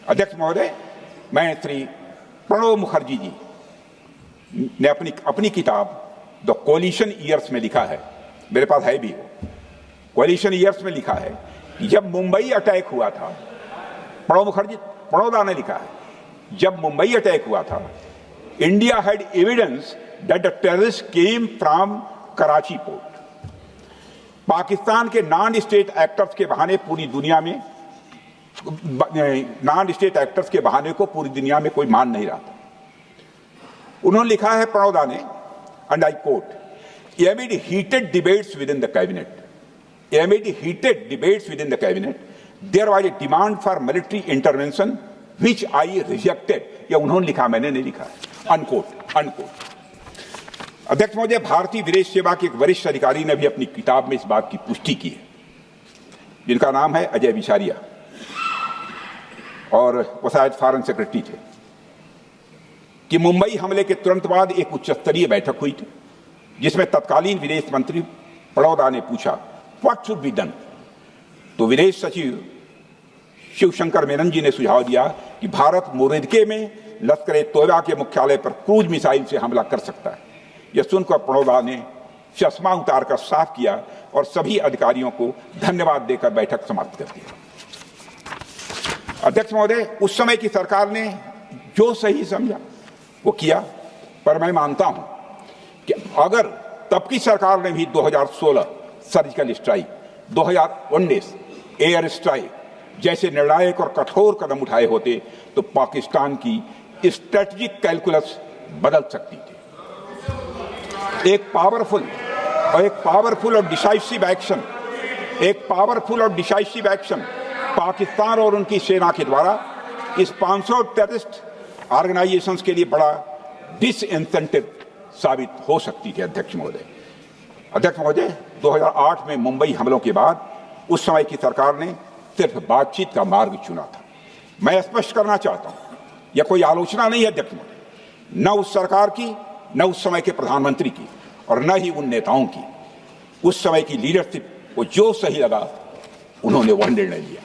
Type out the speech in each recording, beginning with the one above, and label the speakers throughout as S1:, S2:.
S1: अध्यक्ष महोदय, मैं श्री प्रणब मुखर्जी जी ने अपनी किताब द कोलिशन ईयर्स में लिखा है, मेरे पास है भी वो, कोलिशन ईयर्स में लिखा है कि जब मुंबई अटैक हुआ था, प्रणोदा ने लिखा है, जब मुंबई अटैक हुआ था, India had evidence that the terrorist came from Karachi port. Pakistan के नॉन स्टेट एक्टर्स के बहाने पूरी दुनिया में, नॉन स्टेट एक्टर्स के बहाने को पूरी दुनिया में कोई मान नहीं रहा था। उन्होंने लिखा है प्रणोदा ने, and I quote, amid heated debates within the cabinet, there was a demand for military intervention which I rejected। यह उन्होंने लिखा, मैंने नहीं लिखा है, अनकोट। अध्यक्ष महोदय, भारतीय विदेश सेवा के एक वरिष्ठ अधिकारी ने भी अपनी किताब में इस बात की पुष्टि की है, जिनका नाम है अजय विसारिया, और वो शायद फॉरेन सेक्रेटरी थे, कि मुंबई हमले के तुरंत बाद एक उच्च स्तरीय बैठक हुई थी जिसमें तत्कालीन विदेश मंत्री प्रणोदा ने पूछा व्हाट शुड बी डन। तो विदेश सचिव शिवशंकर मेनन जी ने सुझाव दिया कि भारत मोरदके में लश्कर ए तोयबा के मुख्यालय पर क्रूज मिसाइल से हमला कर सकता है। यह सुनकर प्रणोदा ने चश्मा उतारकर साफ किया और सभी अधिकारियों को धन्यवाद देकर बैठक समाप्त कर दिया। अध्यक्ष महोदय, उस समय की सरकार ने जो सही समझा वो किया, पर मैं मानता हूं कि अगर तब की सरकार ने भी 2016 सर्जिकल स्ट्राइक, 2019 एयर स्ट्राइक जैसे निर्णायक और कठोर कदम उठाए होते तो पाकिस्तान की स्ट्रेटेजिक कैलकुलस बदल सकती थी। एक पावरफुल और डिसाइसिव एक्शन पाकिस्तान और उनकी सेना के द्वारा इस 500 टेररिस्ट ऑर्गेनाइजेशंस के लिए बड़ा डिसइंसेंटिव साबित हो सकती थी। अध्यक्ष महोदय, 2008 में मुंबई हमलों के बाद उस समय की सरकार ने सिर्फ बातचीत का मार्ग चुना था। मैं स्पष्ट करना चाहता हूं, यह कोई आलोचना नहीं है अध्यक्ष महोदय, न उस सरकार की, न उस समय के प्रधानमंत्री की, और न ही उन नेताओं की। उस समय की लीडरशिप को जो सही लगा उन्होंने वह निर्णय लिया।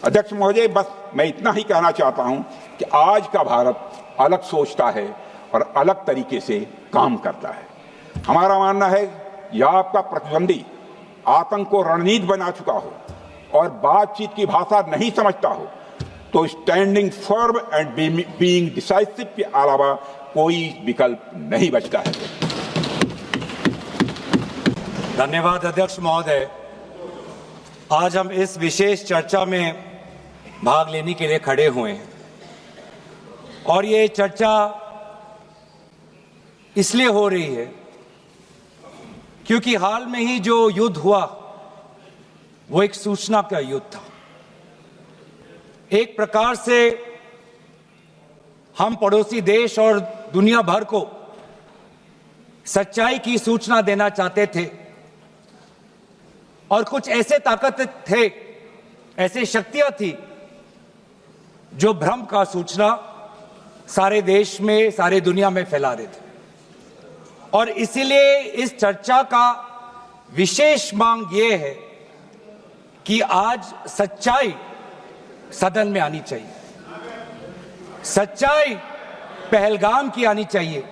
S1: अध्यक्ष महोदय, बस मैं इतना ही कहना चाहता हूं कि आज का भारत अलग सोचता है और अलग तरीके से काम करता है। हमारा मानना है यह आपका प्रतिद्वंदी आतंक को रणनीति बना चुका हो और बातचीत की भाषा नहीं समझता हो तो standing firm and being decisive के अलावा कोई विकल्प नहीं बचता है।
S2: धन्यवाद अध्यक्ष महोदय। आज हम इस विशेष चर्चा में भाग लेने के लिए खड़े हुए हैं और ये चर्चा इसलिए हो रही है क्योंकि हाल में ही जो युद्ध हुआ वो एक सूचना का युद्ध था। एक प्रकार से हम पड़ोसी देश और दुनिया भर को सच्चाई की सूचना देना चाहते थे और कुछ ऐसे ताकत थे, ऐसे शक्तियां थी जो भ्रम का सूचना सारे देश में, सारे दुनिया में फैला रहे थे। और इसीलिए इस चर्चा का विशेष मांग यह है कि आज सच्चाई सदन में आनी चाहिए, सच्चाई पहलगाम की आनी चाहिए,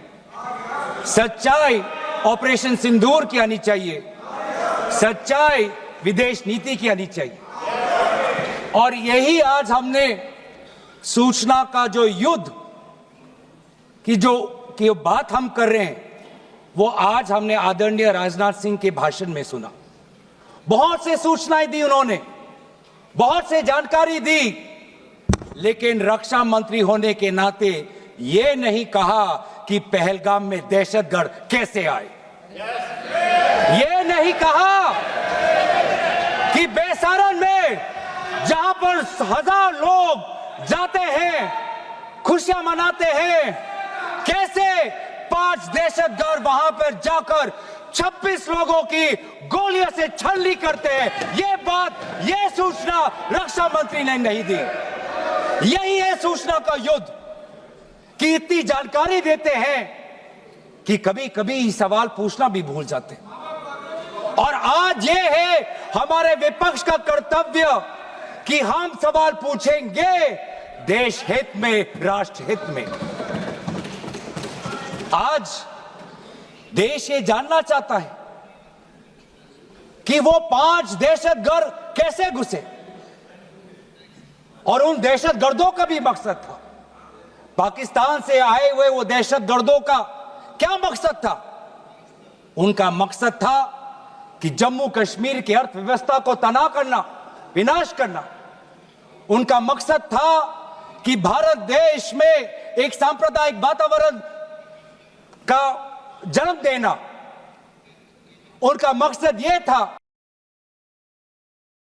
S2: सच्चाई ऑपरेशन सिंदूर की आनी चाहिए, सच्चाई विदेश नीति की आनी चाहिए। और यही आज हमने सूचना का जो युद्ध की जो बात हम कर रहे हैं वो आज हमने आदरणीय राजनाथ सिंह के भाषण में सुना। बहुत से सूचनाएं दी उन्होंने, बहुत से जानकारी दी, लेकिन रक्षा मंत्री होने के नाते ये नहीं कहा कि पहलगाम में दहशतगर्द कैसे आए, ये नहीं कहा कि बेसारन में जहां पर 1000 लोग जाते हैं, खुशियां मनाते हैं, कैसे 5 दहशतगर्द वहां पर जाकर 26 लोगों की गोलियों से छलनी करते हैं। ये बात, ये सूचना रक्षा मंत्री ने नहीं दी। यही है सूचना का युद्ध कि इतनी जानकारी देते हैं कि कभी कभी सवाल पूछना भी भूल जाते हैं। और आज ये है हमारे विपक्ष का कर्तव्य कि हम सवाल पूछेंगे देश हित में, राष्ट्र हित में। आज देश ये जानना चाहता है कि वो 5 दहशतगर्द कैसे घुसे, और उन दहशतगर्दों का भी मकसद था, पाकिस्तान से आए हुए वो दहशतगर्दों का क्या मकसद था? उनका मकसद था कि जम्मू कश्मीर की अर्थव्यवस्था को तनाव करना, विनाश करना। उनका मकसद था कि भारत देश में एक सांप्रदायिक वातावरण का जन्म देना। उनका मकसद यह था